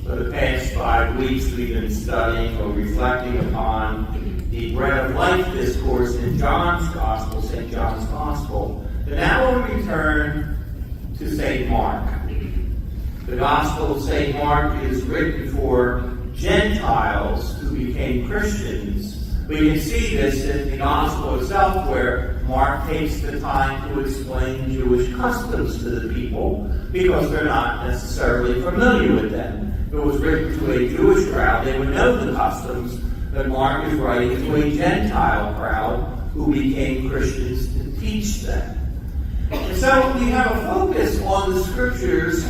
For the past 5 weeks, we've been studying or reflecting upon the Bread of Life discourse in John's Gospel, St. John's Gospel. But now we'll return to St. Mark. The Gospel of St. Mark is written for Gentiles who became Christians. We can see this in the Gospel itself, where Mark takes the time to explain Jewish customs to the people because they're not necessarily familiar with them. If it was written to a Jewish crowd, they would know the customs, but Mark is writing to a Gentile crowd who became Christians to teach them. And so we have a focus on the Scriptures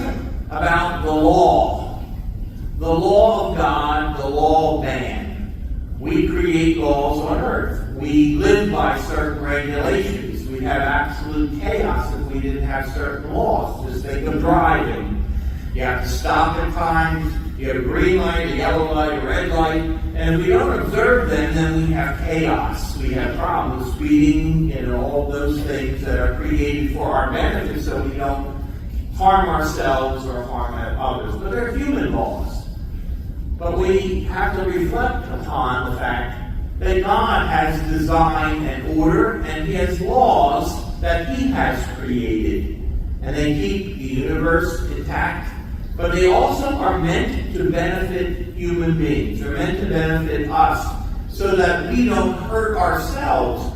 about the law of God, the law of man. We create laws on earth. We live by certain regulations. We'd have absolute chaos if we didn't have certain laws. Just think of driving. You have to stop at times. You have a green light, a yellow light, a red light. And if we don't observe them, then we have chaos. We have problems, speeding, and all those things that are created for our benefit so we don't harm ourselves or harm others. But they're human laws. But we have to reflect upon the fact that God has design and order, and He has laws that He has created. And they keep the universe intact. But they also are meant to benefit human beings. They're meant to benefit us so that we don't hurt ourselves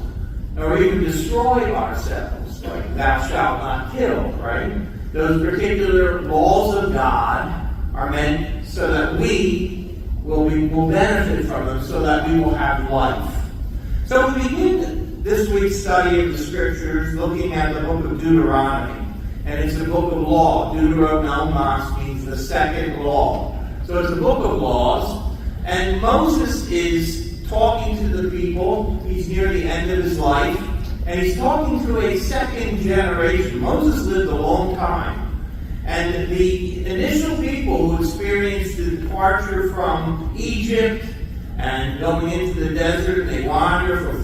or even destroy ourselves. Like, thou shalt not kill, right? Those particular laws of God are meant so that we will benefit from them, so that we will have life. So we begin this week's study of the Scriptures looking at the book of Deuteronomy. And it's a book of law. Deuteronomos means the second law. So it's a book of laws. And Moses is talking to the people. He's near the end of his life. And he's talking to a second generation. Moses lived a long time. And the initial people who experienced the departure from Egypt and going into the desert, they wander for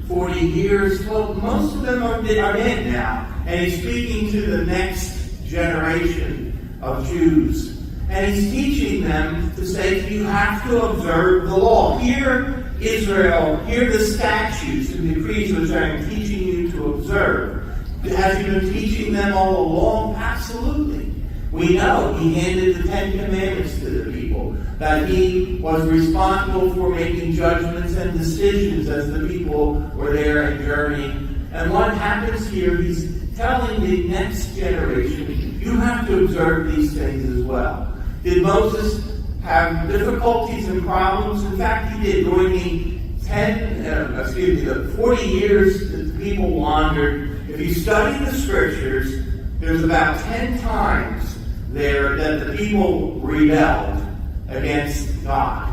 40 years. Well, most of them are dead now. And he's speaking to the next generation of Jews. And he's teaching them to say, you have to observe the law. Hear, Israel, hear the statutes and decrees which I am teaching you to observe. Has he been teaching them all along? Absolutely. We know he handed the 10 Commandments to the people, that he was responsible for making judgments and decisions as the people were there and journeying. And what happens here, he's telling the next generation, you have to observe these things as well. Did Moses have difficulties and problems? In fact, he did. During the 40 years that the people wandered, if you study the Scriptures, there's about 10 times there that the people rebelled against God,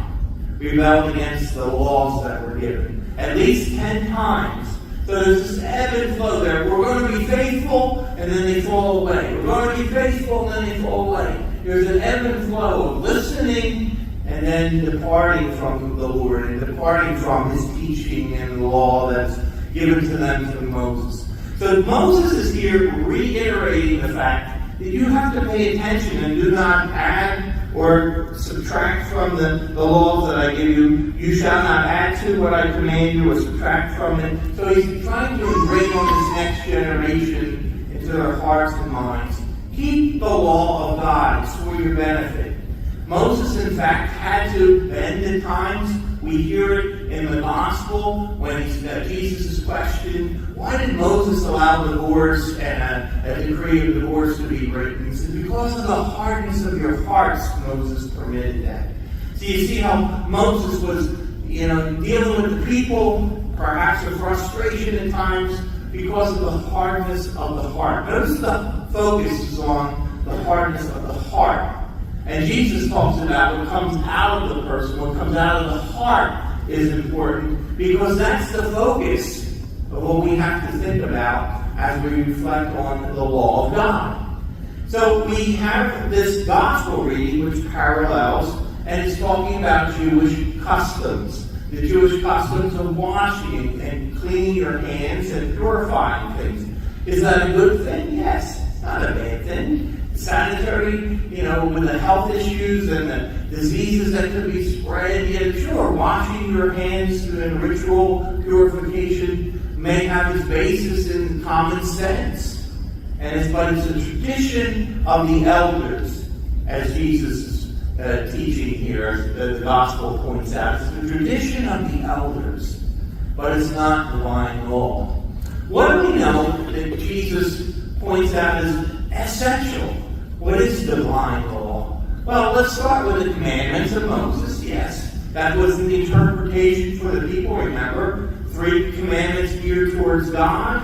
rebelled against the laws that were given. At least 10 times. So there's this ebb and flow there. We're going to be faithful, and then they fall away. We're going to be faithful, and then they fall away. There's an ebb and flow of listening and then departing from the Lord and departing from His teaching and the law that's given to them through Moses. So Moses is here reiterating the fact that you have to pay attention and do not add or subtract from the laws that I give you. You shall not add to what I command you or subtract from it. So he's trying to bring on this next generation into their hearts and minds. Keep the law of God. It's for your benefit. Moses, in fact, had to bend at times. We hear it in the Gospel when Jesus is questioned, why did Moses allow divorce and a decree of divorce to be written? He said, because of the hardness of your hearts, Moses permitted that. So you see how Moses was, dealing with the people, perhaps a frustration at times, because of the hardness of the heart. Notice the focus is on the hardness of the heart. And Jesus talks about what comes out of the person, what comes out of the heart is important, because that's the focus of what we have to think about as we reflect on the law of God. So we have this gospel reading which parallels, and it's talking about Jewish customs. The Jewish customs of washing and cleaning your hands and purifying things. Is that a good thing? Yes. It's not a bad thing. sanitary, with the health issues and the diseases that could be spread. Yet, sure, washing your hands and ritual purification may have its basis in common sense. But it's a tradition of the elders, as Jesus is teaching here, as the gospel points out. It's the tradition of the elders, but it's not divine law. What do we know that Jesus points out as essential? What is divine law? Well, let's start with the commandments of Moses. Yes, that was the interpretation for the people. Remember, 3 commandments geared towards God.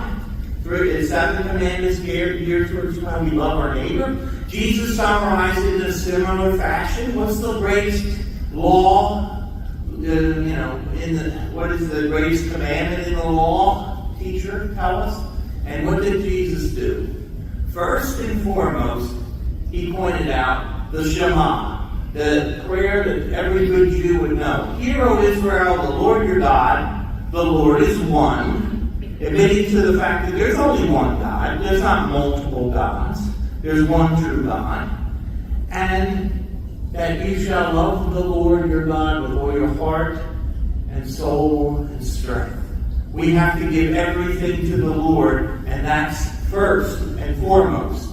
7 commandments geared towards how we love our neighbor. Jesus summarized it in a similar fashion. What's the greatest law? What is the greatest commandment in the law? Teacher, tell us. And what did Jesus do? First and foremost, he pointed out the Shema, the prayer that every good Jew would know. Hear, O Israel, the Lord your God, the Lord is one. Admitting to the fact that there's only one God. There's not multiple gods. There's one true God. And that you shall love the Lord your God with all your heart and soul and strength. We have to give everything to the Lord, and that's first and foremost.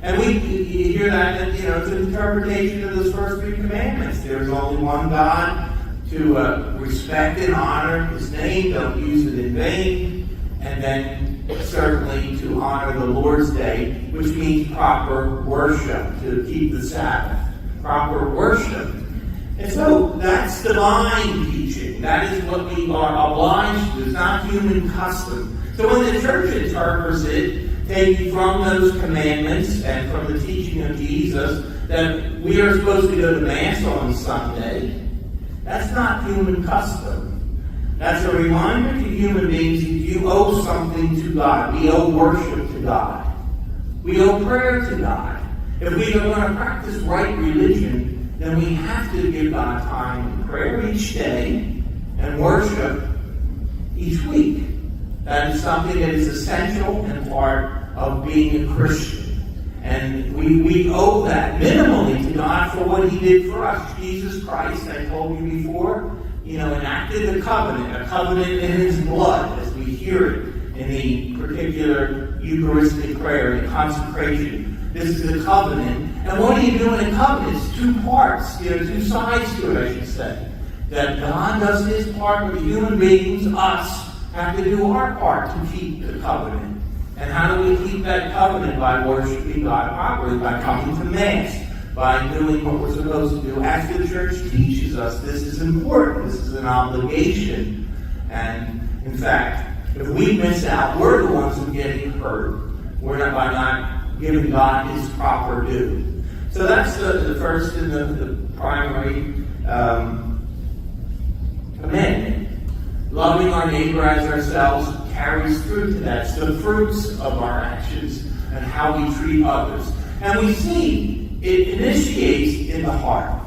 And you hear that, it's an interpretation of those first 3 commandments. There's only one God, to respect and honor his name, don't use it in vain. And then certainly to honor the Lord's Day, which means proper worship, to keep the Sabbath. Proper worship. And so that's divine teaching. That is what we are obliged to. It's not human custom. So when the church interprets it, taking from those commandments and from the teaching of Jesus, that we are supposed to go to Mass on Sunday, that's not human custom. That's a reminder to human beings that you owe something to God. We owe worship to God. We owe prayer to God. If we are going to practice right religion, then we have to give God time in prayer each day and worship each week. That is something that is essential and part of being a Christian. And we owe that minimally to God for what he did for us. Jesus Christ, I told you before, enacted a covenant in his blood, as we hear it in the particular Eucharistic prayer, the consecration. This is a covenant. And what do you do in a covenant? It's 2 parts, 2 sides to it, I should say. That God does his part, but the human beings, us, have to do our part to keep the covenant. And how do we keep that covenant? By worshiping God properly, by coming to Mass, by doing what we're supposed to do. As the church teaches us, this is important. This is an obligation. And in fact, if we miss out, we're the ones who get hurt. We're not by not giving God his proper due. So that's the first and the primary commandment. Loving our neighbor as ourselves carries through to that. It's the fruits of our actions and how we treat others. And we see it initiates in the heart.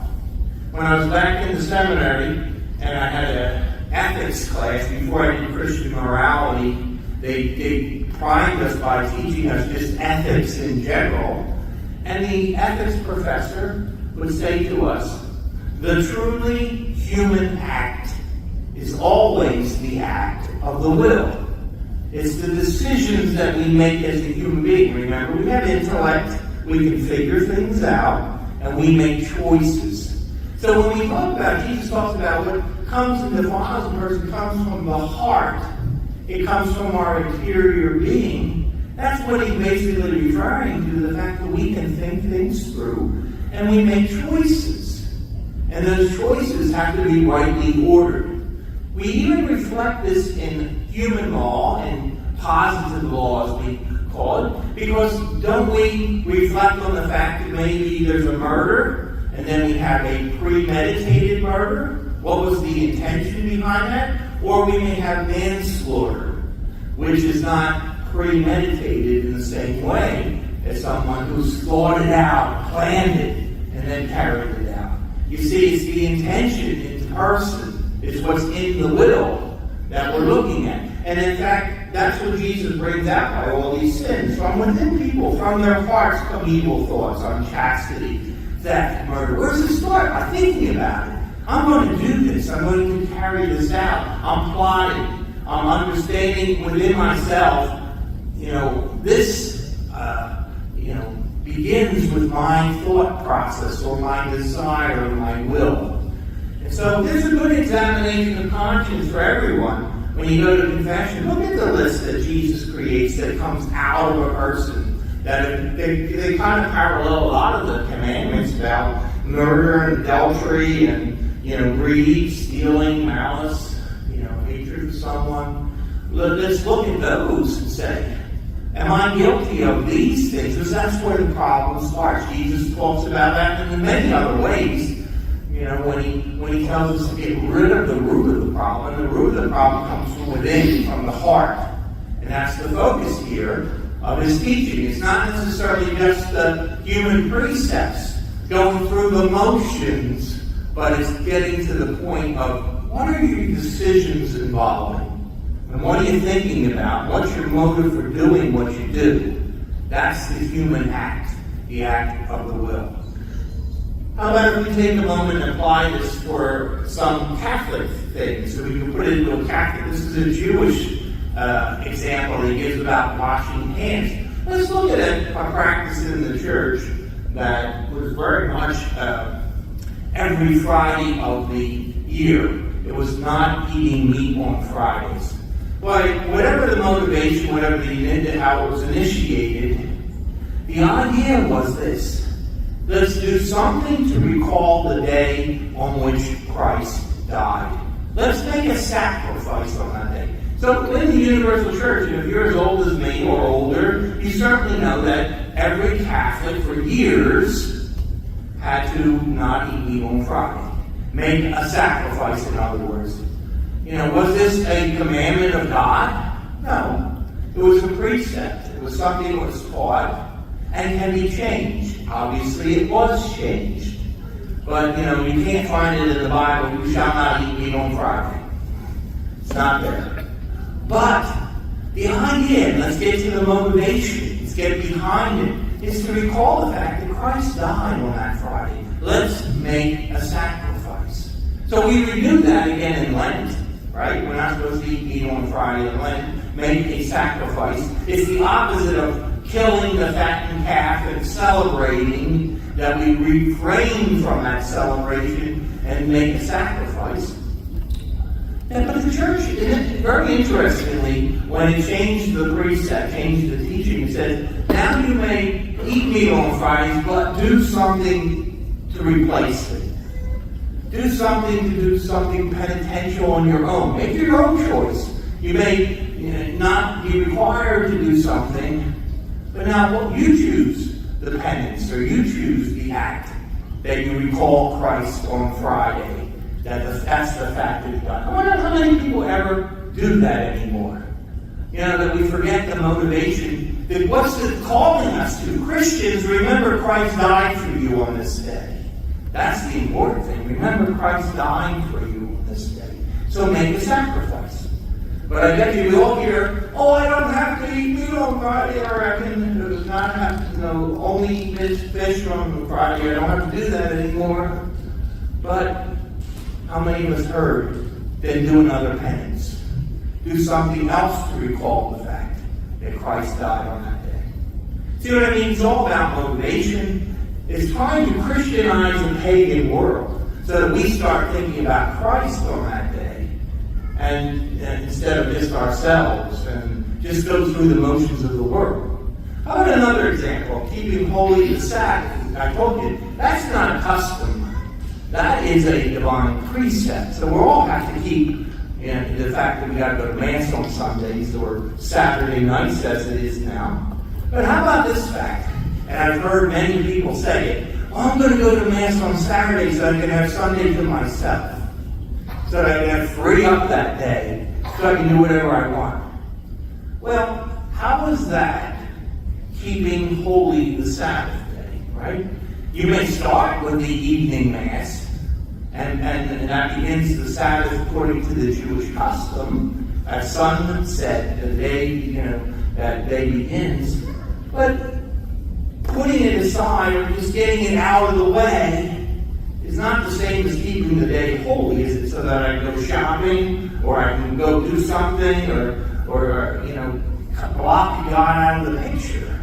When I was back in the seminary and I had an ethics class before I did Christian morality, they primed us by teaching us just ethics in general. And the ethics professor would say to us, the truly human act is always the act of the will. It's the decisions that we make as a human being. Remember, we have intellect, we can figure things out, and we make choices. So when we talk about, Jesus talks about what comes and defiles a person comes from the heart. It comes from our interior being. That's what he's basically referring to, the fact that we can think things through, and we make choices. And those choices have to be rightly ordered. We even reflect this in human law, and positive law as we call it, because don't we reflect on the fact that maybe there's a murder, and then we have a premeditated murder? What was the intention behind that? Or we may have manslaughter, which is not premeditated in the same way as someone who's thought it out, planned it, and then carried it out. You see, it's the intention in person. It's what's in the will that we're looking at. And in fact, that's what Jesus brings out by all these sins. From within people, from their hearts come evil thoughts, unchastity, theft, murder. Where's the start? By thinking about it. I'm going to do this. I'm going to carry this out. I'm plotting. I'm understanding within myself, this, begins with my thought process or my desire or my will. And so there's a good examination of conscience for everyone. When you go to confession, look at the list that Jesus creates that comes out of a person. That they kind of parallel a lot of the commandments about murder and adultery and greed, stealing, malice, hatred of someone. Let's look at those and say, am I guilty of these things? Because that's where the problem starts. Jesus talks about that in many other ways. When he tells us to get rid of the root of the problem, and the root of the problem comes from within, from the heart. And that's the focus here of his teaching. It's not necessarily just the human precepts, going through the motions, but it's getting to the point of what are your decisions involving? And what are you thinking about? What's your motive for doing what you do? That's the human act, the act of the will. How about if we take a moment and apply this for some Catholic things, so we can put it into a Catholic. This is a Jewish example he gives about washing hands. Let's look at a practice in the church that was very much every Friday of the year. It was not eating meat on Fridays. But whatever the motivation, how it was initiated, the idea was this. Let's do something to recall the day on which Christ died. Let's make a sacrifice on that day. So in the Universal Church, and if you're as old as me or older, you certainly know that every Catholic for years had to not eat meat on Friday. Make a sacrifice, in other words. Was this a commandment of God? No. It was a precept. It was something that was taught and can be changed. Obviously, it was changed. But, you can't find it in the Bible, you shall not eat meat on Friday. It's not there. But the idea, let's get to the motivation, let's get behind it, is to recall the fact that Christ died on that Friday. Let's make a sacrifice. So we renew that again in Lent, right? We're not supposed to eat meat on Friday in Lent. Make a sacrifice. It's the opposite of killing the fattened calf and celebrating, that we refrain from that celebration and make a sacrifice. But the church, very interestingly, when it changed the precept, changed the teaching, it said, now you may eat meat on Fridays, but do something to replace it. Do something penitential on your own. Make your own choice. You may not be required to do something, but now you choose the penance, or you choose the act that you recall Christ on Friday. That's the fact that God. I wonder how many people ever do that anymore. That we forget the motivation. That what's it calling us to? Christians, remember Christ died for you on this day. That's the important thing. Remember Christ dying for you on this day. So make a sacrifice. But I bet you we all hear, I don't have to eat meat on Friday, or I can not have to only eat fish on Friday. I don't have to do that anymore. But how many of us heard, then do another penance? Do something else to recall the fact that Christ died on that day. See what I mean? It's all about motivation. It's trying to Christianize a pagan world so that we start thinking about Christ on that day, and instead of just ourselves, and just go through the motions of the world. How about another example? Keeping holy the Sabbath. I told you, that's not a custom. That is a divine precept. So we all have to keep the fact that we got to go to Mass on Sundays or Saturday nights as it is now. But how about this fact? And I've heard many people say it. I'm going to go to Mass on Saturday so I can have Sunday to myself. So that I can have free up that day so I can do whatever I want. Well, how is that keeping holy the Sabbath day, right? You may start with the evening Mass, and that begins the Sabbath according to the Jewish custom, at sunset, the day, that day begins. But putting it aside or just getting it out of the way is not the same as keeping the day holy, is it? So that I can go shopping, or I can go do something, or block God out of the picture.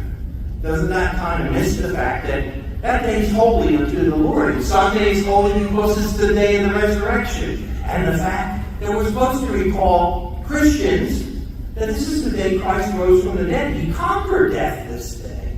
Doesn't that kind of miss the fact that that day is holy unto the Lord? And Sunday is holy because it's the day of the resurrection. And the fact that we're supposed to recall Christians that this is the day Christ rose from the dead. He conquered death this day.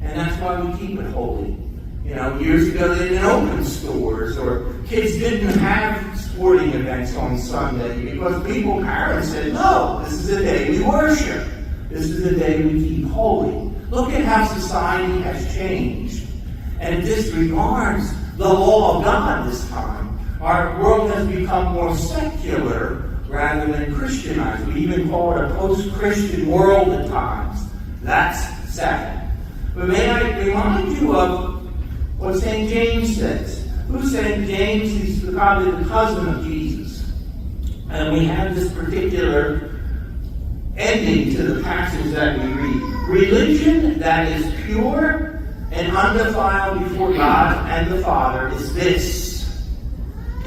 And that's why we keep it holy. Years ago they didn't open stores, or kids didn't have sporting events on Sunday because parents said, no, this is the day we worship. This is the day we keep holy. Look at how society has changed and disregards the law of God this time. Our world has become more secular rather than Christianized. We even call it a post-Christian world at times. That's sad. But may I remind you of what St. James says. Who's St. James? He's probably the cousin of Jesus. And we have this particular ending to the passage that we read. Religion that is pure and undefiled before God and the Father is this: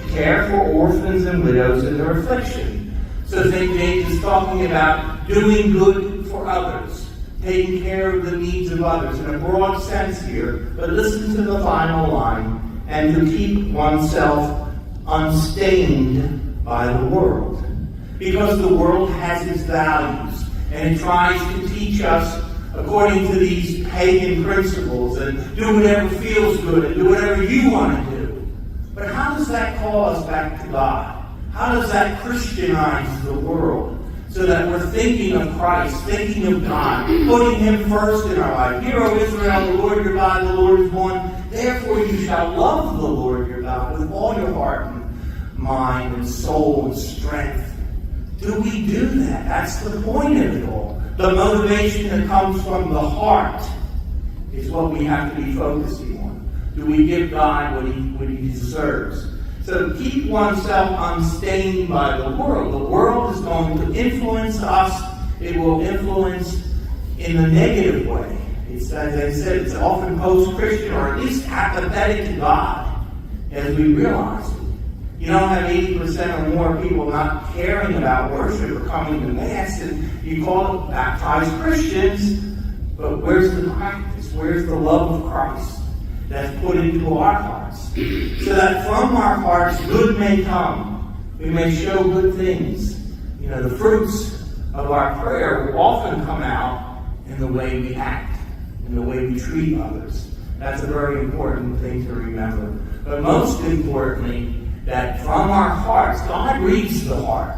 care for orphans and widows in their affliction. So St. James is talking about doing good for others, taking care of the needs of others in a broad sense here. But listen to the final line: and to keep oneself unstained by the world. Because the world has its values, and it tries to teach us according to these pagan principles, and do whatever feels good, and do whatever you want to do. But how does that call us back to God? How does that Christianize the world? So that we're thinking of Christ, thinking of God, putting Him first in our life. Hear, O Israel, the Lord your God, the Lord is one. Therefore you shall love the Lord your God with all your heart and mind and soul and strength. Do we do that? That's the point of it all. The motivation that comes from the heart is what we have to be focusing on. Do we give God what He deserves? So keep oneself unstained by the world. The world is going to influence us. It will influence in a negative way. It's, as I said, it's often post-Christian, or at least apathetic to God, as we realize it. You don't have 80% or more people not caring about worship or coming to Mass, and you call it baptized Christians, but where's the practice? Where's the love of Christ that's put into our hearts? So that from our hearts good may come. We may show good things. The fruits of our prayer will often come out in the way we act, in the way we treat others. That's a very important thing to remember. But most importantly, that from our hearts, God reads the heart.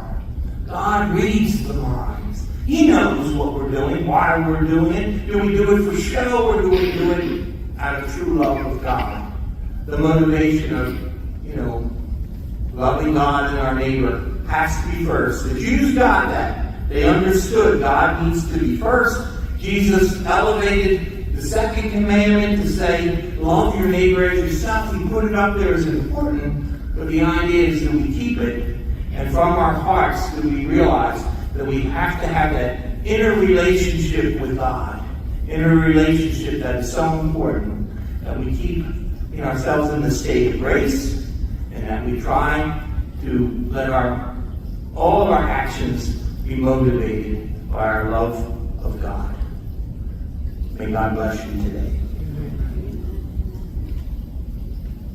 God reads the minds. He knows what we're doing, why we're doing it. Do we do it for show, or do we do it out of true love of God? The motivation of, loving God and our neighbor has to be first. The Jews got that. They understood God needs to be first. Jesus elevated the second commandment to say, love your neighbor as yourself. He put it up there as important. But the idea is that we keep it, and from our hearts that we realize that we have to have that inner relationship with God, inner relationship that is so important, that we keep ourselves in the state of grace, and that we try to let all of our actions be motivated by our love of God. May God bless you today.